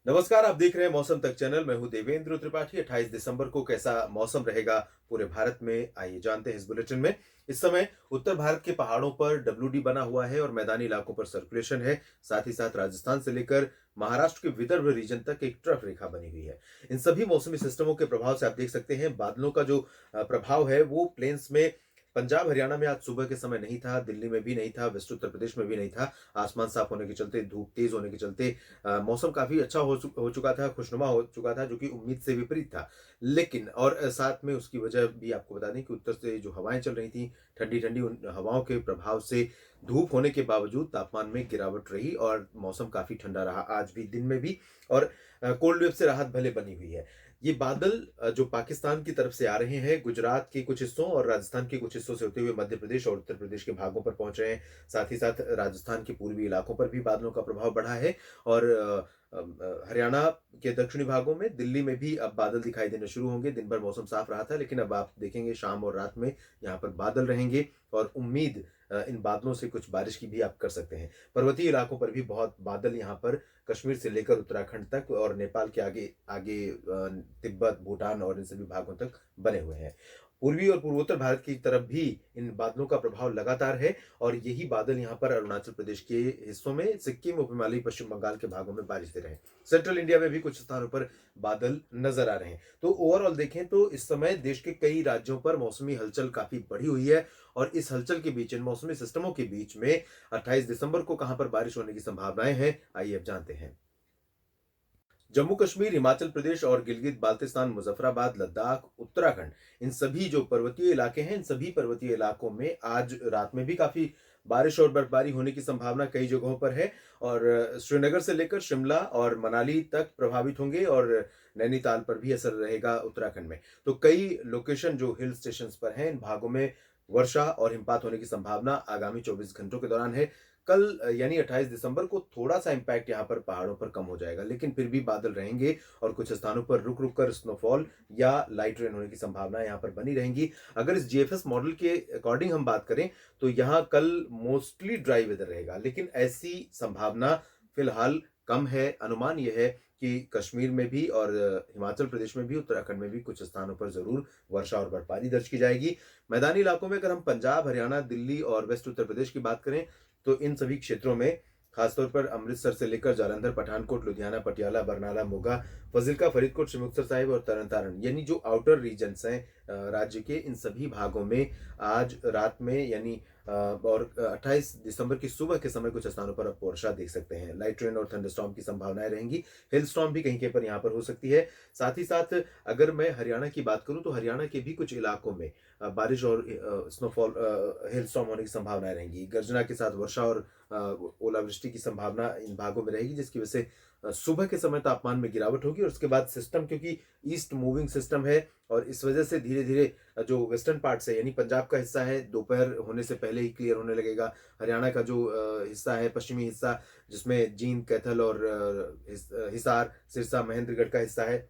नमस्कार, आप देख रहे हैं मौसम तक चैनल। मैं हूं देवेंद्र त्रिपाठी। 28 दिसंबर को कैसा मौसम रहेगा पूरे भारत में, आइए जानते हैं इस बुलेटिन में। इस समय उत्तर भारत के पहाड़ों पर डब्ल्यूडी बना हुआ है और मैदानी इलाकों पर सर्कुलेशन है। साथ ही साथ राजस्थान से लेकर महाराष्ट्र के विदर्भ रीजन तक एक ट्रफ रेखा बनी हुई है। इन सभी मौसमी सिस्टमों के प्रभाव से आप देख सकते हैं बादलों का जो प्रभाव है वो प्लेन्स में पंजाब हरियाणा में आज सुबह के समय नहीं था, दिल्ली में भी नहीं था, वेस्ट उत्तर प्रदेश में भी नहीं था। आसमान साफ होने के चलते, धूप तेज होने के चलते मौसम काफ़ी अच्छा हो चुका था, खुशनुमा हो चुका था, जो कि उम्मीद से विपरीत था। लेकिन और साथ में उसकी वजह भी आपको बता दें कि उत्तर से जो हवाएँ चल रही थीं, ठंडी-ठंडी, उन हवाओं के प्रभाव से धूप होने के बावजूद तापमान में गिरावट रही और मौसम काफ़ी ठंडा रहा आज भी, दिन में भी। और कोल्ड वेव से राहत भले बनी हुई है। ये बादल जो पाकिस्तान की तरफ से आ रहे हैं, गुजरात के कुछ हिस्सों और राजस्थान के कुछ हिस्सों से होते हुए मध्य प्रदेश और उत्तर प्रदेश के भागों पर पहुंच रहे हैं। साथ ही साथ राजस्थान के पूर्वी इलाकों पर भी बादलों का प्रभाव बढ़ा है और हरियाणा के दक्षिणी भागों में, दिल्ली में भी अब बादल दिखाई देने शुरू होंगे। दिन भर मौसम साफ रहा था, लेकिन अब आप देखेंगे शाम और रात में यहाँ पर बादल रहेंगे और उम्मीद इन बादलों से कुछ बारिश की भी आप कर सकते हैं। पर्वतीय इलाकों पर भी बहुत बादल यहाँ पर कश्मीर से लेकर उत्तराखंड तक और नेपाल के आगे आगे तिब्बत, भूटान और इन सभी भागों तक बने हुए हैं। पूर्वी और पूर्वोत्तर भारत की तरफ भी इन बादलों का प्रभाव लगातार है और यही बादल यहाँ पर अरुणाचल प्रदेश के हिस्सों में, सिक्किम, उप हिमालयी पश्चिम बंगाल के भागों में बारिश दे रहे हैं। सेंट्रल इंडिया में भी कुछ स्थानों पर बादल नजर आ रहे हैं। तो ओवरऑल देखें तो इस समय देश के कई राज्यों पर मौसमी हलचल काफी बढ़ी हुई है और इस हलचल के बीच, इन मौसमी सिस्टमों के बीच में 28 दिसंबर को कहां पर बारिश होने की संभावनाएं हैं, आइए अब जानते हैं। जम्मू कश्मीर, हिमाचल प्रदेश और गिलगित बाल्तिस्तान, मुजफ्फराबाद, लद्दाख, उत्तराखंड, इन सभी जो पर्वतीय इलाके हैं, इन सभी पर्वतीय इलाकों में आज रात में भी काफी बारिश और बर्फबारी होने की संभावना कई जगहों पर है और श्रीनगर से लेकर शिमला और मनाली तक प्रभावित होंगे और नैनीताल पर भी असर रहेगा उत्तराखंड में। तो कई लोकेशन जो हिल स्टेशन पर हैं, इन भागों में वर्षा और हिमपात होने की संभावना आगामी 24 घंटों के दौरान है। कल यानी 28 दिसंबर को थोड़ा-सा इम्पैक्ट यहाँ पर पहाड़ों पर कम हो जाएगा, लेकिन फिर भी बादल रहेंगे और कुछ स्थानों पर रुक-रुक कर स्नोफॉल या लाइट रेन होने की संभावना यहाँ पर बनी रहेंगी। अगर इस जीएफएस मॉडल के अकॉर्डिंग हम बात करें, तो यहाँ कल मोस्टली ड्राई वेदर रहेगा, लेकिन ऐसी संभावना फिलहाल कम है। अनुमान ये है कि कश्मीर में भी और हिमाचल प्रदेश में भी, उत्तराखंड में भी कुछ स्थानों पर ज़रूर वर्षा और बर्फबारी दर्ज की जाएगी। मैदानी इलाकों में अगर हम पंजाब, हरियाणा, दिल्ली और वेस्ट उत्तर प्रदेश की बात करें, तो इन सभी क्षेत्रों में खासतौर पर अमृतसर से लेकर जालंधर, पठानकोट, लुधियाना, पटियाला, बरनाला, मोगा, फाजिल्का, फरीदकोट, श्री मुक्तसर साहिब और तरन तारण, यानी जो आउटर रीजन्स हैं राज्य के, इन सभी भागों में आज रात में यानी और 28 दिसंबर की सुबह के समय कुछ स्थानों पर आप वर्षा देख सकते हैं। लाइट रेन और थंडरस्टॉर्म की संभावनाएं रहेंगी। हेल स्टॉर्म भी कहीं के पर यहाँ पर हो सकती है। साथ ही साथ अगर मैं हरियाणा की बात करूं, तो हरियाणा के भी कुछ इलाकों में बारिश और स्नोफॉल, हेल स्टॉर्म होने की संभावनाएं रहेंगी। गर्जना के साथ वर्षा और ओलावृष्टि की संभावना इन भागों में रहेगी, जिसकी वजह से सुबह के समय तापमान में गिरावट होगी और उसके बाद सिस्टम, क्योंकि ईस्ट मूविंग सिस्टम है और इस वजह से धीरे धीरे जो वेस्टर्न पार्ट से यानी पंजाब का हिस्सा है, दोपहर होने से पहले ही क्लियर होने लगेगा। हरियाणा का जो हिस्सा है, पश्चिमी हिस्सा, जिसमें जींद, कैथल और हिसार, सिरसा, महेंद्रगढ़ का हिस्सा है,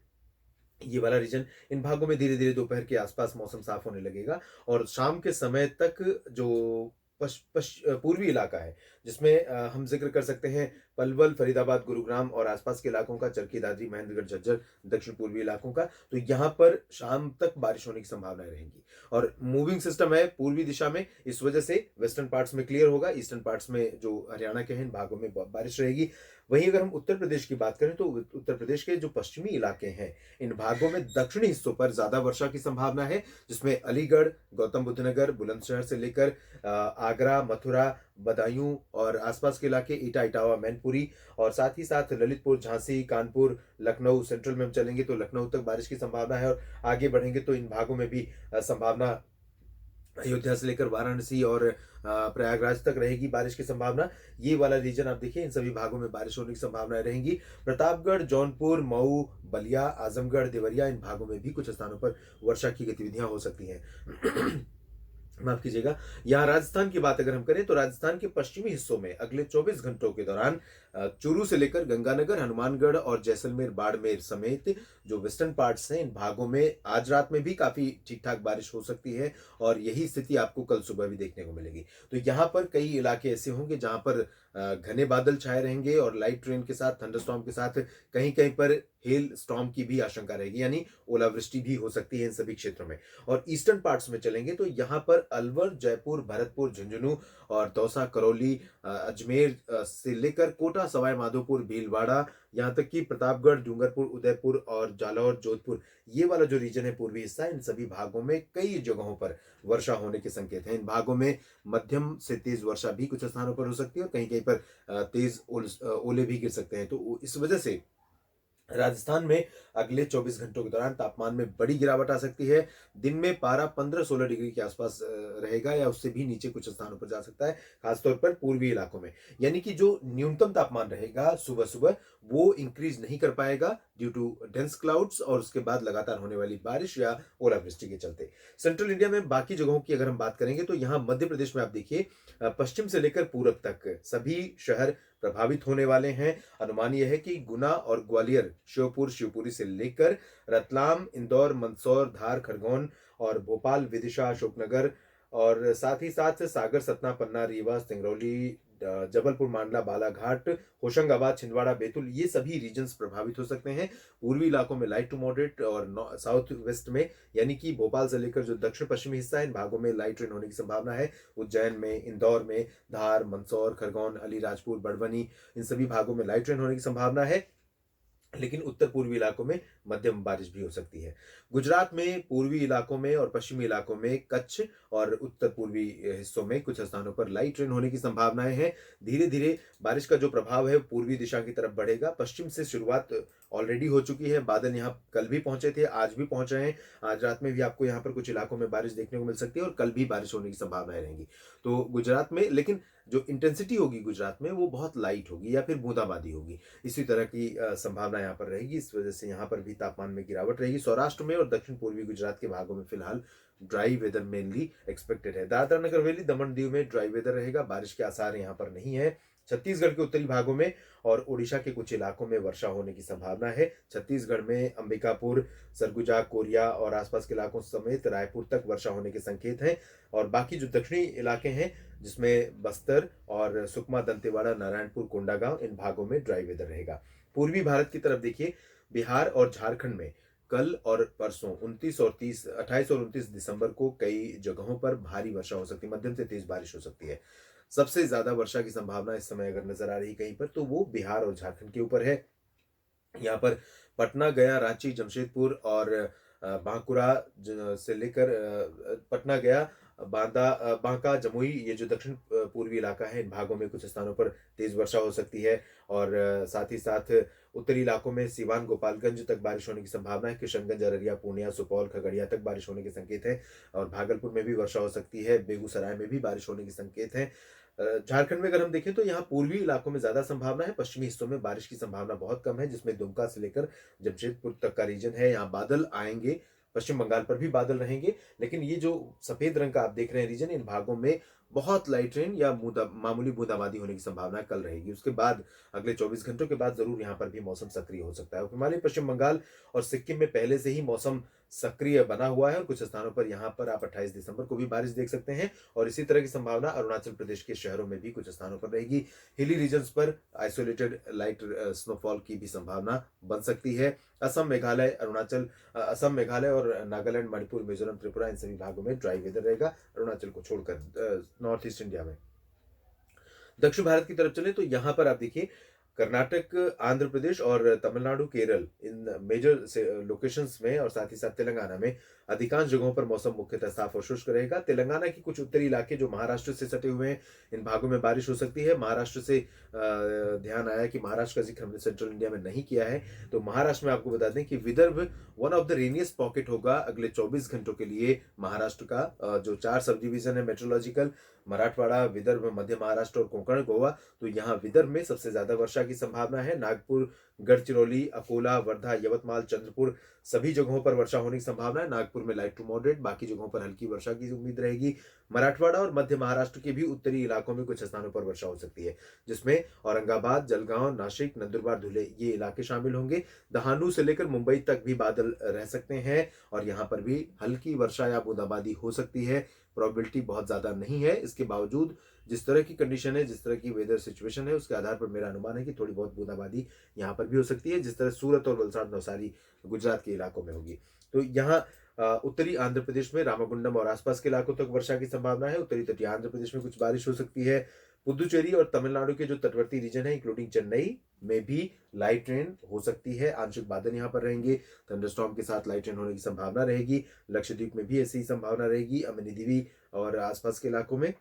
ये वाला रीजन, इन भागों में धीरे धीरे दोपहर के आसपास मौसम साफ होने लगेगा और शाम के समय तक जो पूर्वी इलाका है, जिसमें हम जिक्र कर सकते हैं पलवल, फरीदाबाद, गुरुग्राम और आसपास के इलाकों का, चरखी दादरी, महेंद्रगढ़, झज्जर, दक्षिण पूर्वी इलाकों का, तो यहाँ पर शाम तक बारिश होने की संभावनाएं रहेंगी और मूविंग सिस्टम है पूर्वी दिशा में, इस वजह से वेस्टर्न पार्ट्स में क्लियर होगा, ईस्टर्न पार्ट्स में जो हरियाणा के हैं इन भागों में बारिश रहेगी। वहीं अगर हम उत्तर प्रदेश की बात करें, तो उत्तर प्रदेश के जो पश्चिमी इलाके हैं, इन भागों में दक्षिणी हिस्सों पर ज्यादा वर्षा की संभावना है, जिसमें अलीगढ़, गौतम बुद्ध नगर, बुलंदशहर से लेकर आगरा, मथुरा, बदायूं और आसपास के इलाके, ईटा, इटावा, मैनपुरी और साथ ही साथ ललितपुर, झांसी, कानपुर, लखनऊ, सेंट्रल में हम चलेंगे तो लखनऊ तक बारिश की संभावना है और आगे बढ़ेंगे तो इन भागों में भी संभावना अयोध्या से लेकर वाराणसी और प्रयागराज तक रहेगी बारिश की संभावना। ये वाला रीजन आप देखिए, इन सभी भागों में बारिश होने की संभावनाएं रहेंगी। प्रतापगढ़, जौनपुर, मऊ, बलिया, आजमगढ़, देवरिया, इन भागों में भी कुछ स्थानों पर वर्षा की गतिविधियां हो सकती हैं। माफ कीजिएगा। यहाँ राजस्थान की बात अगर हम करें, तो राजस्थान के पश्चिमी हिस्सों में अगले 24 घंटों के दौरान चूरू से लेकर गंगानगर, हनुमानगढ़ और जैसलमेर, बाड़मेर समेत जो वेस्टर्न पार्ट्स हैं, इन भागों में आज रात में भी काफ़ी ठीक-ठाक बारिश हो सकती है और यही स्थिति आपको कल सुबह भी देखने को मिलेगी। तो यहाँ पर कई इलाके ऐसे होंगे जहाँ पर घने बादल छाए रहेंगे और लाइट रेन के साथ, थंडरस्टॉर्म के साथ कहीं-कहीं पर हेल स्टॉर्म की भी आशंका रहेगी, यानी ओलावृष्टि भी हो सकती है इन सभी क्षेत्रों में। और ईस्टर्न पार्ट्स में चलेंगे तो यहाँ पर अलवर, जयपुर, भरतपुर, झुंझुनू और दौसा, करौली, अजमेर से लेकर कोटा, सवाई माधोपुर, भीलवाड़ा, यहाँ तक कि प्रतापगढ़, डूंगरपुर, उदयपुर और जालौर, जोधपुर, ये वाला जो रीजन है पूर्वी हिस्सा, इन सभी भागों में कई जगहों पर वर्षा होने के संकेत हैं। इन भागों में मध्यम से तेज वर्षा भी कुछ स्थानों पर हो सकती है और कहीं-कहीं पर तेज ओले भी गिर सकते हैं। तो इस वजह से राजस्थान में अगले 24 घंटों के दौरान तापमान में बड़ी गिरावट आ सकती है। दिन में पारा 15-16 डिग्री के आसपास रहेगा या उससे भी नीचे कुछ स्थानों पर जा सकता है, खासतौर पर पूर्वी इलाकों में। यानी कि जो न्यूनतम तापमान रहेगा सुबह-सुबह, वो इंक्रीज नहीं कर पाएगा ड्यू टू डेंस क्लाउड्स और उसके बाद लगातार होने वाली बारिश या ओलावृष्टि के चलते। सेंट्रल इंडिया में बाकी जगहों की अगर हम बात करेंगे तो यहाँ मध्य प्रदेश में आप देखिए पश्चिम से लेकर पूरब तक सभी शहर प्रभावित होने वाले हैं। अनुमान यह है कि गुना और ग्वालियर, श्योपुर, शिवपुरी से लेकर रतलाम, इंदौर, मंदसौर, धार, खरगोन और भोपाल, विदिशा, अशोकनगर और साथ ही साथ सागर, सतना, पन्ना, रीवा, सिंगरौली, जबलपुर, मांडला, बालाघाट, होशंगाबाद, छिंदवाड़ा, बैतूल, ये सभी रीजन्स प्रभावित हो सकते हैं। पूर्वी इलाकों में लाइट टू मॉडरेट और साउथ वेस्ट में, यानी कि भोपाल से लेकर जो दक्षिण पश्चिमी हिस्सा है, इन भागों में लाइट रेन होने की संभावना है। उज्जैन में, इंदौर में, धार, मंदसौर, खरगोन, अलीराजपुर, बड़बनी, इन सभी भागों में लाइट रेन होने की संभावना है। लेकिन उत्तर पूर्वी इलाकों में मध्यम बारिश भी हो सकती है। गुजरात में पूर्वी इलाकों में और पश्चिमी इलाकों में, कच्छ और उत्तर पूर्वी हिस्सों में कुछ स्थानों पर लाइट रेन होने की संभावनाएं हैं। धीरे धीरे बारिश का जो प्रभाव है पूर्वी दिशा की तरफ बढ़ेगा। पश्चिम से शुरुआत ऑलरेडी हो चुकी है। बादल यहाँ कल भी पहुंचे थे, आज भी पहुंच रहे हैं। आज रात में भी आपको यहाँ पर कुछ इलाकों में बारिश देखने को मिल सकती है और कल भी बारिश होने की संभावनाएं रहेंगी। तो गुजरात में, लेकिन जो इंटेंसिटी होगी गुजरात में वो बहुत लाइट होगी या फिर बूंदाबांदी होगी, इसी तरह की संभावना यहाँ पर रहेगी। इस वजह से यहाँ पर भी तापमान में गिरावट रहेगी। सौराष्ट्र में और दक्षिण पूर्वी गुजरात के भागों में फिलहाल ड्राई वेदर मेनली एक्सपेक्टेड है। दादरा नगर हवेली, दमन दीव में ड्राई वेदर रहेगा, बारिश के आसार यहाँ पर नहीं है। छत्तीसगढ़ के उत्तरी भागों में और ओडिशा के कुछ इलाकों में वर्षा होने की संभावना है। छत्तीसगढ़ में अंबिकापुर, सरगुजा, कोरिया और आसपास के इलाकों समेत रायपुर तक वर्षा होने के संकेत हैं। और बाकी जो दक्षिणी इलाके हैं जिसमें बस्तर और सुकमा, दंतेवाड़ा, नारायणपुर, कोंडागांव, इन भागों में ड्राई वेदर रहेगा। पूर्वी भारत की तरफ देखिए, बिहार और झारखंड में कल और परसों 28 और 29 दिसंबर को कई जगहों पर भारी वर्षा हो सकती है, मध्यम से तेज बारिश हो सकती है। सबसे ज्यादा वर्षा की संभावना इस समय अगर नजर आ रही कहीं पर तो वो बिहार और झारखंड के ऊपर है। यहाँ पर पटना, गया, रांची, जमशेदपुर और बांकुरा से लेकर पटना, गया, बांका, जमुई, ये जो दक्षिण पूर्वी इलाका है, इन भागों में कुछ स्थानों पर तेज वर्षा हो सकती है। और साथ ही साथ उत्तरी इलाकों में सिवान, गोपालगंज तक बारिश होने की संभावना है। किशनगंज, अररिया, पूर्णिया, सुपौल, खगड़िया तक बारिश होने के संकेत हैं। और भागलपुर में भी वर्षा हो सकती है। बेगूसराय में भी बारिश होने के संकेत हैं। झारखंड में अगर हम देखें तो यहाँ पूर्वी इलाकों में ज्यादा संभावना है, पश्चिमी हिस्सों में बारिश की संभावना बहुत कम है, जिसमें दुमका से लेकर जमशेदपुर तक का रीजन है। यहाँ बादल आएंगे, पश्चिम बंगाल पर भी बादल रहेंगे, लेकिन ये जो सफेद रंग का आप देख रहे हैं रीजन, इन भागों में बहुत लाइट रेन या मामूली बूंदाबांदी होने की संभावना कल रहेगी। उसके बाद अगले 24 घंटों के बाद जरूर यहाँ पर भी मौसम सक्रिय हो सकता है। हिमालय, पश्चिम बंगाल और सिक्किम में पहले से ही मौसम सक्रिय बना हुआ है और कुछ स्थानों पर यहाँ पर आप 28 दिसंबर को भी बारिश देख सकते हैं। और इसी तरह की संभावना अरुणाचल प्रदेश के शहरों में भी कुछ स्थानों पर रहेगी। हिली रीजन्स पर आइसोलेटेड लाइट स्नोफॉल की भी संभावना बन सकती है। असम, मेघालय और नागालैंड, मणिपुर, मिजोरम, त्रिपुरा, इन सभी भागों में ड्राई वेदर रहेगा, अरुणाचल को छोड़कर नॉर्थ ईस्ट इंडिया में। दक्षिण भारत की तरफ चले तो यहाँ पर आप देखिए, कर्नाटक, आंध्र प्रदेश और तमिलनाडु, केरल, इन मेजर से लोकेशंस में और साथ ही साथ तेलंगाना में अधिकांश जगहों पर मौसम मुख्यतः साफ और शुष्क रहेगा। तेलंगाना के कुछ उत्तरी इलाके जो महाराष्ट्र से सटे हुए हैं, इन भागों में बारिश हो सकती है। महाराष्ट्र से ध्यान आया कि महाराष्ट्र का जिक्र हमने सेंट्रल इंडिया में नहीं किया है, तो महाराष्ट्र में आपको बता दें कि Vidarbha one of the rainiest pocket होगा अगले 24 घंटों के लिए। महाराष्ट्र का जो 4 सब डिवीजन है मेट्रोलॉजिकल, मराठवाड़ा, विदर्भ, मध्य महाराष्ट्र और कोंकण, गोवा, तो यहाँ विदर्भ में सबसे ज्यादा वर्षा की संभावना है। नागपुर, गढ़चिरौली, अकोला, वर्धा, यवतमाल, चंद्रपुर सभी जगहों पर वर्षा होने की संभावना है। नागपुर में लाइट टू मॉडरेट, बाकी जगहों पर हल्की वर्षा की उम्मीद रहेगी। मराठवाड़ा और मध्य महाराष्ट्र के भी उत्तरी इलाकों में कुछ स्थानों पर वर्षा हो सकती है, जिसमें औरंगाबाद, जलगांव, नासिक, नंदुरबार, धुले ये इलाके शामिल होंगे। दहानू से लेकर मुंबई तक भी बादल रह सकते हैं और यहां पर भी हल्की वर्षा या बूंदाबांदी हो सकती है। प्रोबेबिलिटी बहुत ज्यादा नहीं है। इसके बावजूद जिस तरह की कंडीशन है, जिस तरह की वेदर सिचुएशन है, उसके आधार पर मेरा अनुमान है कि थोड़ी बहुत बूंदाबांदी यहाँ पर भी हो सकती है, जिस तरह सूरत और वलसाड़, नवसारी गुजरात के इलाकों में होगी। तो यहाँ उत्तरी आंध्र प्रदेश में रामागुंडम और आसपास के इलाकों तक वर्षा की संभावना है। उत्तरी तटीय आंध्र प्रदेश में कुछ बारिश हो सकती है। पुदुचेरी और तमिलनाडु के जो तटवर्ती रीजन है, इंक्लूडिंग चेन्नई में भी लाइट रेन हो सकती है। आंशिक बादल यहाँ पर रहेंगे। थंडरस्टॉर्म के साथ लाइट रेन होने की संभावना रहेगी। लक्षद्वीप में भी ऐसी ही संभावना रहेगी, अमिनी द्वीप और आसपास के इलाकों में।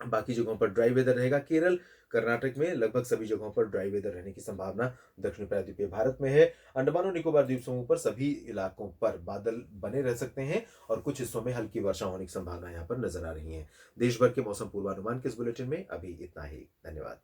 बाकी जगहों पर ड्राई वेदर रहेगा। केरल, कर्नाटक में लगभग सभी जगहों पर ड्राई वेदर रहने की संभावना दक्षिण प्रायद्वीपीय भारत में है। अंडमान और निकोबार द्वीप समूह पर सभी इलाकों पर बादल बने रह सकते हैं और कुछ हिस्सों में हल्की वर्षा होने की संभावना यहाँ पर नजर आ रही है। देश भर के मौसम पूर्वानुमान के इस बुलेटिन में अभी इतना ही। धन्यवाद।